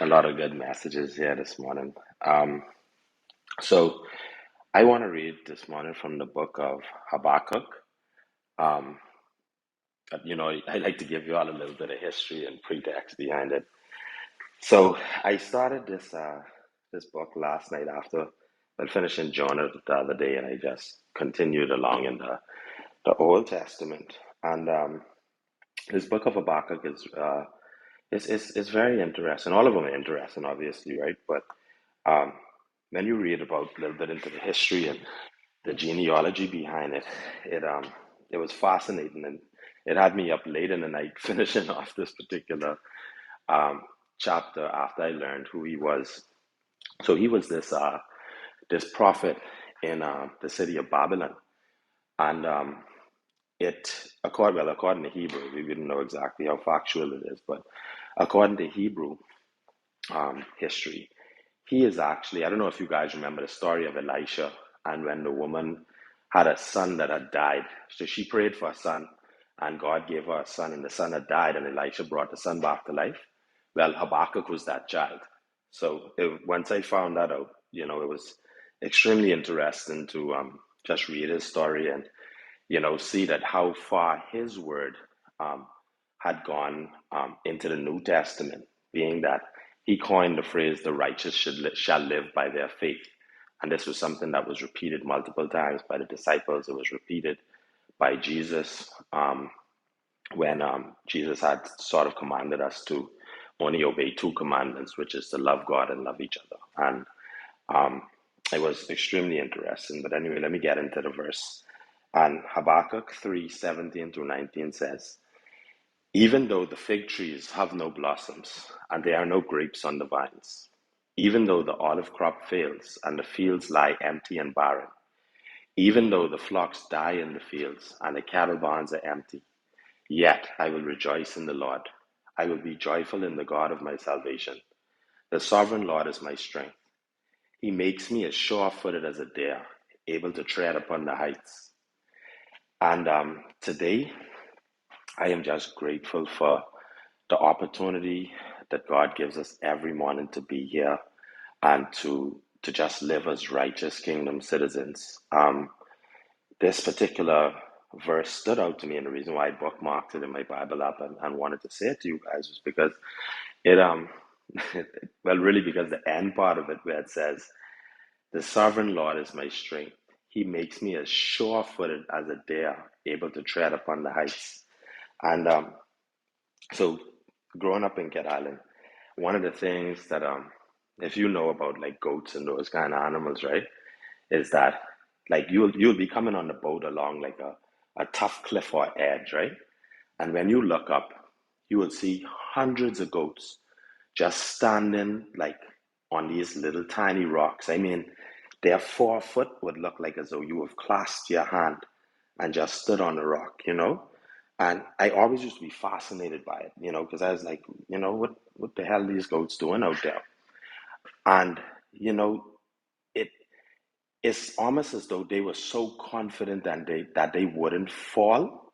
A lot of good messages here this morning. Um, so I want to read this morning from the book of Habakkuk. Um, I like to give you all a little bit of history and pretext behind it. So I started this book last night after finishing Jonah the other day, and I just continued along in the Old Testament. And this book of Habakkuk is very interesting. All of them are interesting, obviously, right? But Um, when you read about a little bit into the history and the genealogy behind it, it was fascinating, and it had me up late in the night finishing off this particular um, chapter after I learned who he was. So he was this prophet in the city of Babylon, and according to Hebrew, we didn't know exactly how factual it is, but according to Hebrew history, he is actually, I don't know if you guys remember the story of Elisha and when the woman had a son that had died. So she prayed for a son, and God gave her a son, and the son had died, and Elisha brought the son back to life. Well, Habakkuk was that child. So once I found that out, it was extremely interesting to just read his story and, see that how far his word um, had gone into the New Testament, being that he coined the phrase, the righteous shall live by their faith. And this was something that was repeated multiple times by the disciples. It was repeated by Jesus when Jesus had sort of commanded us to only obey two commandments, which is to love God and love each other. And um, it was extremely interesting. But anyway, let me get into the verse. And Habakkuk 3:17 through 19 says, even though the fig trees have no blossoms, and there are no grapes on the vines, even though the olive crop fails, and the fields lie empty and barren, even though the flocks die in the fields, and the cattle barns are empty, yet I will rejoice in the Lord. I will be joyful in the God of my salvation. The sovereign Lord is my strength. He makes me as sure-footed as a deer, able to tread upon the heights. And today, I am just grateful for the opportunity that God gives us every morning to be here and to just live as righteous kingdom citizens. This particular verse stood out to me, and the reason why I bookmarked it in my Bible app and wanted to say it to you guys was because it well, really because the end part of it where it says, "The sovereign Lord is my strength. He makes me as sure-footed as a deer, able to tread upon the heights." And so, growing up in Cat Island, one of the things that if you know about like goats and those kind of animals, right, is that like you'll be coming on the boat along like a tough cliff or edge, right? And when you look up, you will see hundreds of goats just standing like on these little tiny rocks. I mean, their 4 foot would look like as though you have clasped your hand and just stood on a rock, And I always used to be fascinated by it, because I was like, what the hell are these goats doing out there? And, it it's almost as though they were so confident that they wouldn't fall,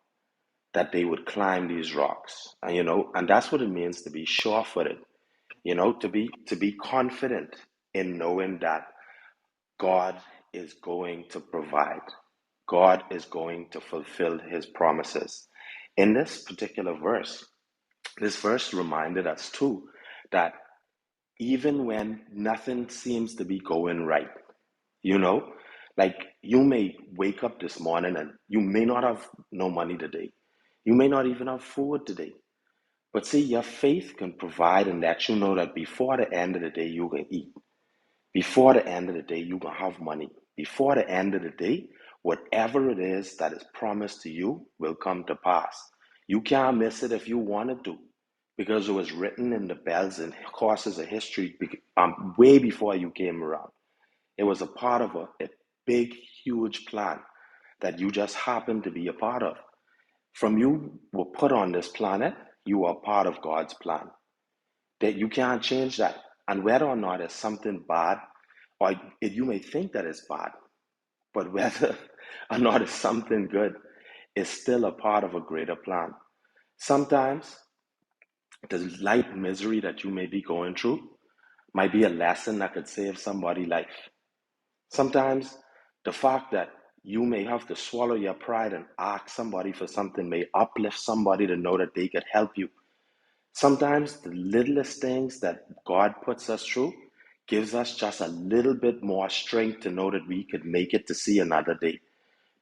that they would climb these rocks. And that's what it means to be sure-footed, to be confident in knowing that God is going to provide. God is going to fulfill his promises. In this particular verse, this verse reminded us too that even when nothing seems to be going right, you know, like you may wake up this morning and you may not have no money today. You may not even have food today. But see, your faith can provide and let you know that before the end of the day, you can eat. Before the end of the day, you can have money. Before the end of the day, whatever it is that is promised to you will come to pass. You can't miss it if you wanted to, because it was written in the bells and courses of history way before you came around. It was a part of a big, huge plan that you just happened to be a part of. From you were put on this planet, you are part of God's plan. That you can't change that. And whether or not it's something bad, or you may think that it's bad, but whether or not it's something good, it's still a part of a greater plan. Sometimes The light misery that you may be going through might be a lesson that could save somebody's life. Sometimes the fact that you may have to swallow your pride and ask somebody for something may uplift somebody to know that they could help you. Sometimes the littlest things that God puts us through gives us just a little bit more strength to know that we could make it to see another day.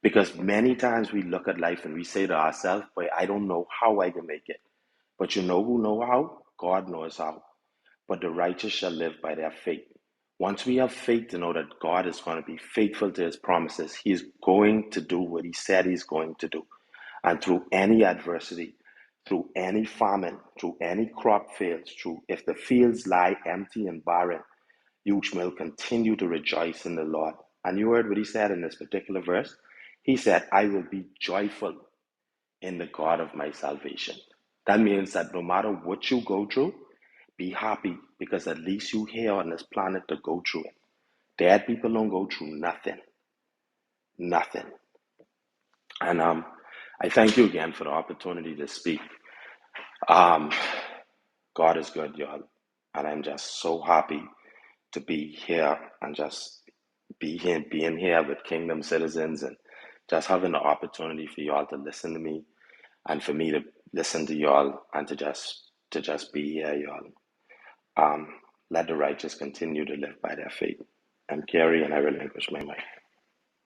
Because many times we look at life and we say to ourselves, boy, I don't know how I can make it. But you know who know how? God knows how. But the righteous shall live by their faith. Once we have faith to know that God is going to be faithful to his promises, he is going to do what he said he's going to do. And through any adversity, through any famine, through any crop fails, through if the fields lie empty and barren, you will continue to rejoice in the Lord. And you heard what he said in this particular verse. He said, I will be joyful in the God of my salvation. That means that no matter what you go through, be happy because at least you here on this planet to go through it. Dead people don't go through nothing. Nothing. And I thank you again for the opportunity to speak. Um, God is good, y'all. And I'm just so happy to be here and just being here with Kingdom citizens and just having the opportunity for y'all to listen to me and for me to listen to y'all and to just be here, y'all. Let the righteous continue to live by their faith. I'm Kerry and I relinquish my mic.